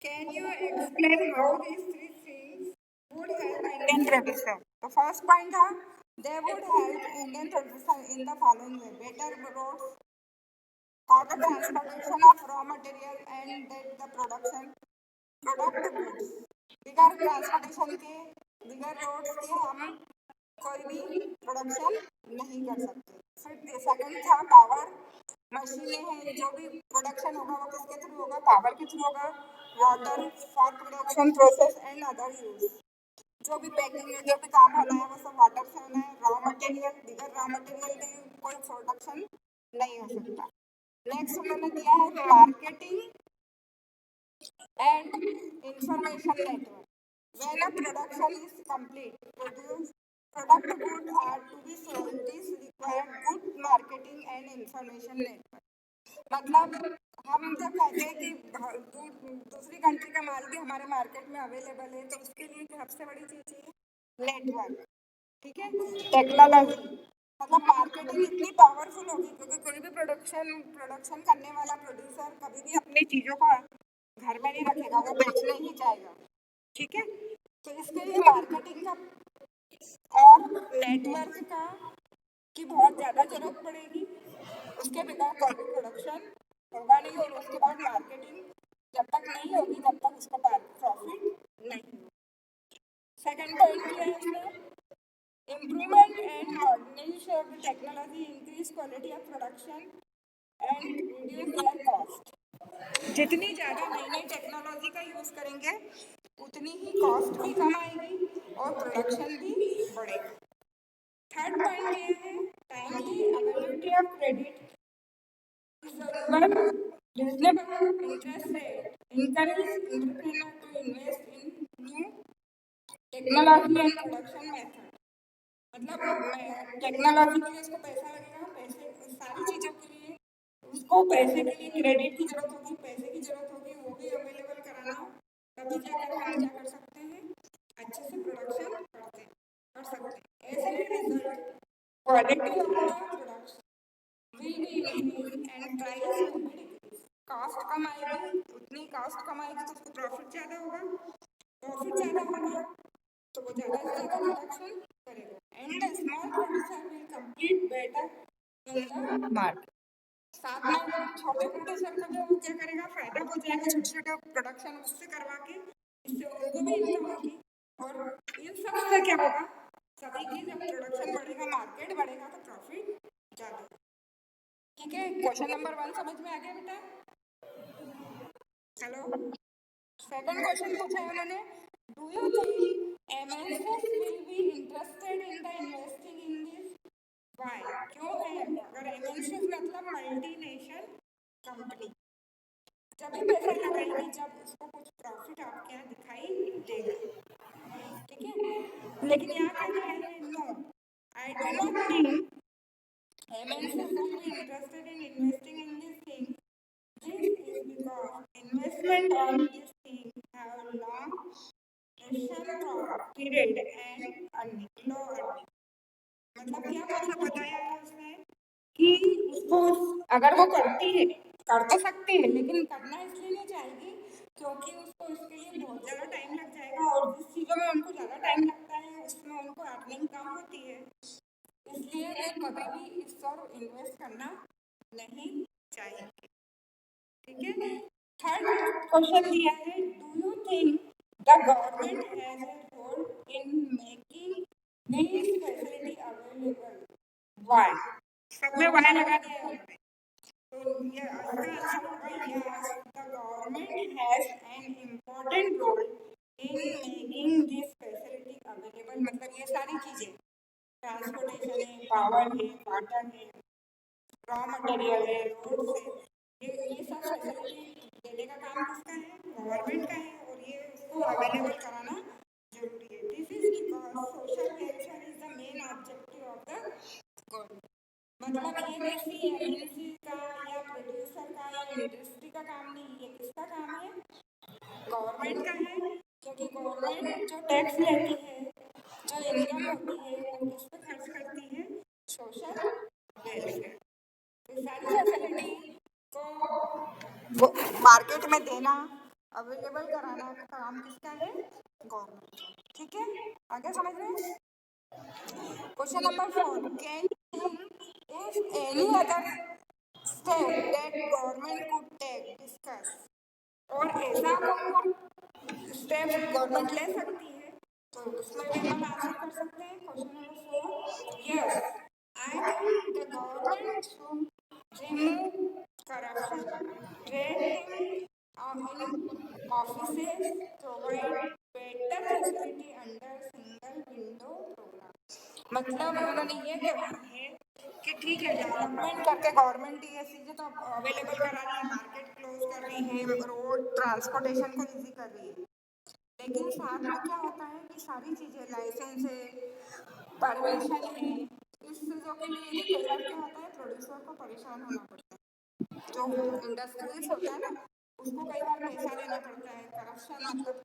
Can you explain how these three things would help Indian producer? The first point है, they would help Indian producer in the following way: better roads for the transportation of raw material and that the product goods. Bigger transportation के, बिगर roads के हम कोई भी production नहीं कर सकते। फिर सेकंड था पावर, मशीनें हैं, जो भी प्रोडक्शन होगा वो किसके थ्रू होगा? पावर के थ्रू होगा। Water for production process and other use, जो भी पैकिंग है, जो भी काम होना है वो सब वाटर से होना है। रॉ मटेरियल, बिगर रॉ मटेरियल के कोई प्रोडक्शन नहीं हो सकता। नेक्स्ट उन्होंने दिया है marketing and information network. When a production is complete, product good are to be sold. This require good marketing and information network. मतलब हम जब कहते हैं कि दूसरी कंट्री का माल भी हमारे मार्केट में अवेलेबल है, तो उसके लिए सबसे बड़ी चीज है नेटवर्क। ठीक है, टेक्नोलॉजी, मतलब मार्केटिंग इतनी पावरफुल होगी क्योंकि कोई भी प्रोडक्शन करने वाला प्रोड्यूसर कभी भी अपनी चीजों को घर में नहीं रखेगा, वो बेचने ही जाएगा। ठीक है, तो इसके लिए मार्केटिंग का और नेटवर्क का की बहुत ज्यादा जरूरत पड़ेगी। उसके बिना कोई भी प्रोडक्शन होगा नहीं, और उसके बाद मार्केटिंग जब तक नहीं होगी तब तक उसको प्रॉफिट नहीं होगा। सेकंड पॉइंट क्या है इसमें? Improvement and modernisation of the technology increase quality of production and reduce their cost. जितनी ज़्यादा नई नई टेक्नोलॉजी का यूज़ करेंगे उतनी ही कॉस्ट भी कम आएगी और प्रोडक्शन भी बढ़ेगा। थर्ड पॉइंट ये है timely availability of credit, reasonable interest rate, encourage entrepreneur to invest in new technology and production method। मतलब टेक्नोलॉजी के लिए उसको पैसा लगेगा, पैसे सारी चीज़ों के लिए उसको पैसे के लिए क्रेडिट की जरूरत होगी, पैसे की जरूरत होगी, वो भी अवेलेबल कराना, तभी जाकर हम क्या कर सकते हैं, अच्छे से प्रोडक्शन कर सकते हैं। ऐसे ही result quality of the production will be increased and price will be decreased। Cost कम आएगी, उतनी कॉस्ट कम आएगी तो उसको प्रॉफिट ज़्यादा होगा, प्रॉफिट ज़्यादा होगा तो वो ज़्यादा से ज़्यादा प्रोडक्शन करेगा। And the small producer will compete better in the market. साथ में छोटे प्रोड्यूसर को जो क्या करेगा, फायदा हो जाएगा, छोटे छोटे प्रोडक्शन उससे करवा के, इससे उनको भी इनकम होगी और इन सब से क्या होगा, सभी की जब प्रोडक्शन बढ़ेगा, मार्केट बढ़ेगा तो प्रॉफिट ज़्यादा। ठीक है, क्वेश्चन नंबर 1 समझ में आ गया बेटा? हेलो, सेकंड क्वेश्चन पूछा है उन्होंने, do you think MNCs will be interested in the investing in this? Why, क्यों है? अगर एमएनसीज मतलब मल्टीनेशनल कंपनी, जब भी पैसा लगाएगी जब उसको कुछ प्रॉफिट आपके यहाँ दिखाई देगा। ठीक है, लेकिन यहाँ क्या दिया है? No, I do not think MNCs will be interested in investing in this thing. This is because investment on this thing have long gestation period and low earning। मतलब क्या मतलब बताया है उसने कि उसको अगर वो करती है, कर तो सकती है, लेकिन करना इसलिए नहीं चाहेगी क्योंकि उसको इसके लिए बहुत ज़्यादा टाइम लग जाएगा, और जिस चीज़ों में उनको ज़्यादा टाइम लगता है उसमें उनको अर्निंग कम होती है, इसलिए वो कभी भी इस पर इन्वेस्ट करना नहीं चाहिए। ठीक है, थर्ड क्वेश्चन दिया है, do you think the government has a role in making this facility available? Why, सब में व्हाई लगा दिया है उन्होंने, तो ये इसका आंसर होगा yes, the government has an important role in making this facility available. मतलब ये सारी चीजें, ट्रांसपोर्टेशन है, पावर है, वाटर है, रॉ मटेरियल है, रोड्स है, ये सब फैसिलिटी देने का काम किसका है? गवर्नमेंट का है, और ये उसको अवेलेबल कराना जरूरी है। This is because social welfare is the main objective of the government. मतलब ये किसी एमएनसी का या प्रोड्यूसर का या इंडस्ट्री का काम नहीं, ये किसका काम है? गवर्नमेंट का है, क्योंकि गवर्नमेंट जो टैक्स लेती है, जो इनकम होती है, वो किस पे खर्च करती है? Social welfare. इस सारी फैसिलिटी को मार्केट में देना अवेलेबल कराना का काम किसका है? गवर्नमेंट का। ठीक है, आगे समझ रहे हैं? Question number 4, can if any other step that government could take discuss, और ऐसा कोई और स्टेप गवर्नमेंट ले सकती है तो उसमें भी अपन आंसर कर सकते हैं। Question number 4, yes I think the government should remove corruption, training in offices, provide better facility under single window program। मतलब उन्होंने ये कहा है कि ठीक है, डेवलपमेंट करके गवर्नमेंट ये चीजें तो अवेलेबल करा रही है, मार्केट क्लोज कर रही है, रोड ट्रांसपोर्टेशन को इजी कर रही है, लेकिन साथ में क्या होता है कि सारी चीजें लाइसेंस है, परमिशन है, इस चीजों के लिए भी कई बार क्या होता है, प्रोड्यूसर को परेशान होना पड़ता है। जो इंडस्ट्रीज होता है ना, उसको कई बार पैसा देना पड़ता है, करप्शन मतलब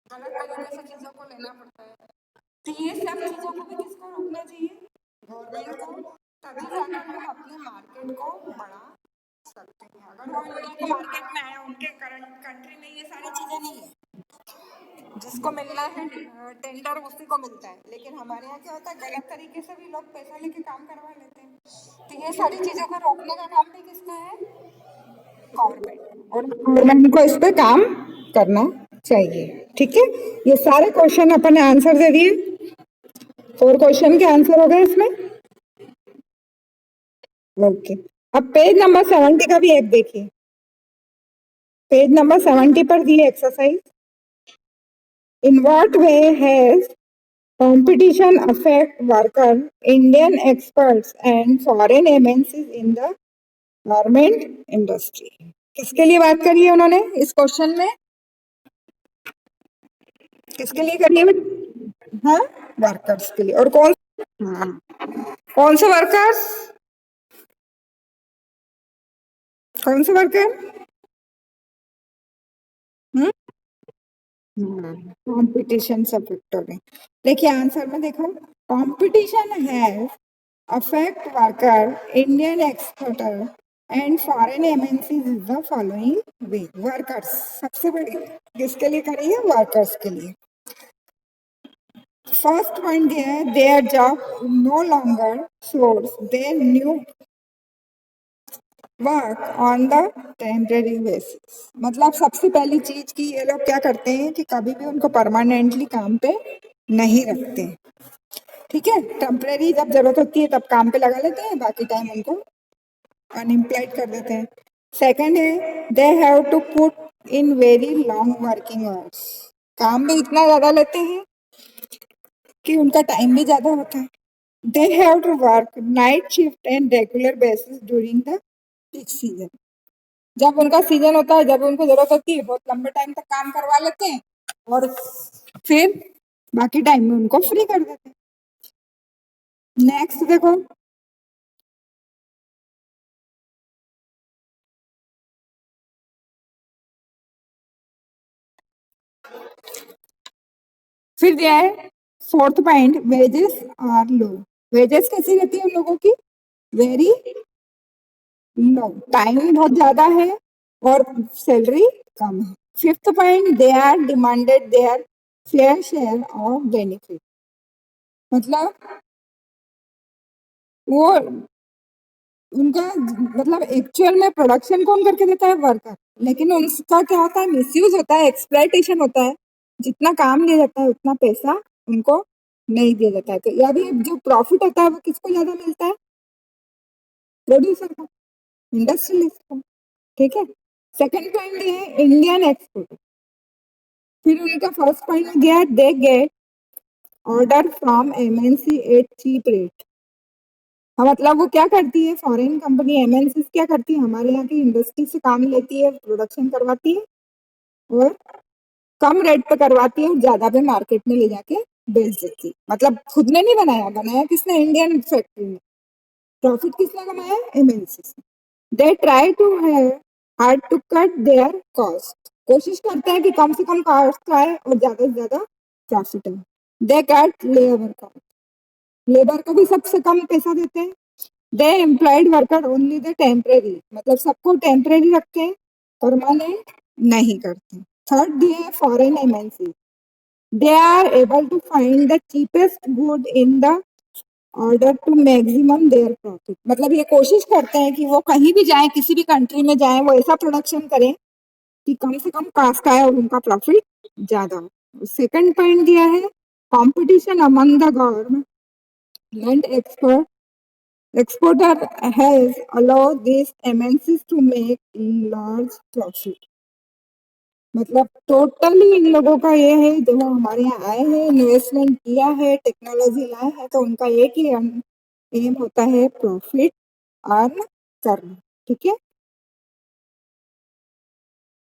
गलत तरीके से चीजों को लेना पड़ता है। तो ये सब चीजों को भी किसको रोकना चाहिए? गवर्नमेंट को। तभी जाकर वो अपने मार्केट को बढ़ा सकते हैं। अगर वो इंडिया के मार्केट में आया, उनके करंट कंट्री में ये सारी चीजें नहीं है, जिसको मिलना है टेंडर उसी को मिलता है, लेकिन हमारे यहाँ क्या होता है, गलत तरीके से भी लोग पैसा लेके काम करवा लेते हैं। तो ये सारी चीजों को रोकने का काम भी किसका है? गवर्नमेंट। और गवर्नमेंट को इस पे काम करना चाहिए। ठीक है, ये सारे क्वेश्चन अपन ने आंसर दे दिए। 4 क्वेश्चन के आंसर हो गए इसमें। ओके, अब पेज नंबर 70 का भी एक देखिए। पेज नंबर 70 पर दिए exercise. In what way has competition affect worker, Indian experts and foreign MNCs in the garment industry? किसके लिए बात करी है उन्होंने इस क्वेश्चन में? किसके लिए करी है? हाँ, वर्कर्स के लिए। और कौन कौन से वर्कर्स? कौन से वर्कर? कंपटीशन सब अफेक्ट हो गए। देखिए आंसर में देखो, competition has affect worker, Indian exporter and foreign MNCs is the following way. Workers सबसे बड़ी किसके लिए करी है? वर्कर्स के लिए। फर्स्ट पॉइंट दिया है, their job no longer source their new work on the temporary basis. मतलब सबसे पहली चीज की ये लोग क्या करते हैं कि कभी भी उनको परमानेंटली काम पे नहीं रखते। ठीक है, टेम्परेरी जब जरूरत होती है तब काम पे लगा लेते हैं, बाकी टाइम उनको अनएम्प्लॉयड कर देते हैं। सेकंड है, they have to put in very long working hours. काम भी इतना ज्यादा लेते हैं कि उनका टाइम भी ज्यादा होता है। They have to work night shift and regular basis during the peak season. जब उनका सीजन होता है, जब उनको जरूरत होती है, बहुत लंबे टाइम तक काम करवा लेते हैं और फिर बाकी टाइम में उनको फ्री कर देते हैं। नेक्स्ट देखो, फिर दिया है fourth point, wages are low. Wages कैसी रहती है उन लोगों की? वेरी लो, टाइम बहुत ज्यादा है और सैलरी कम है। Fifth point, they are demanded their fair share of benefit. मतलब वो उनका मतलब एक्चुअल में प्रोडक्शन कौन करके देता है? वर्कर। लेकिन उसका क्या होता है? मिसयूज होता है, एक्सप्लॉयटेशन होता है। जितना काम दिया जाता है उतना पैसा उनको नहीं दिया जाता है। तो या भी जो प्रॉफिट होता है वो किसको ज्यादा मिलता है? प्रोड्यूसर को, इंडस्ट्रियलिस्ट को। ठीक है, सेकंड पॉइंट है इंडियन एक्सपोर्ट। फिर उनका फर्स्ट पॉइंट गया, they get order from MNC at cheap rate. हाँ, मतलब वो क्या करती है, फॉरेन कंपनी एमएनसी क्या करती है, हमारे यहाँ की इंडस्ट्री से काम लेती है, प्रोडक्शन करवाती है और कम रेट पे करवाती है और ज्यादा पे मार्केट में ले जाके बेच देती है। मतलब खुद ने नहीं बनाया, बनाया किसने? इंडियन फैक्ट्री में। प्रॉफिट किसने कमाया? एमएनसी से। They try to have hard to cut their cost. कोशिश करते हैं कि कम से कम कॉस्ट आए और ज्यादा से ज्यादा प्रॉफिट आए। They cut labour cost, labour को भी सबसे कम पैसा देते हैं। They employed worker only the temporary, मतलब सबको टेम्परेरी रखते हैं, परमानेंट नहीं करते। थर्ड दिए है foreign MNC, they are able to find the cheapest good in the order to maximum their profit. मतलब ये कोशिश करते हैं कि वो कहीं भी जाए, किसी भी कंट्री में जाए, वो ऐसा प्रोडक्शन करें कि कम से कम कास्ट आए और उनका प्रॉफिट ज्यादा हो। सेकंड पॉइंट दिया है competition among the government expert exporter has allowed these MNCs to make large profit। मतलब टोटली इन लोगों का ये है, जब वो हमारे यहाँ आए हैं, इन्वेस्टमेंट किया है, टेक्नोलॉजी लाए हैं, तो उनका एक ही एम होता है प्रॉफिट अर्न करना। ठीक है।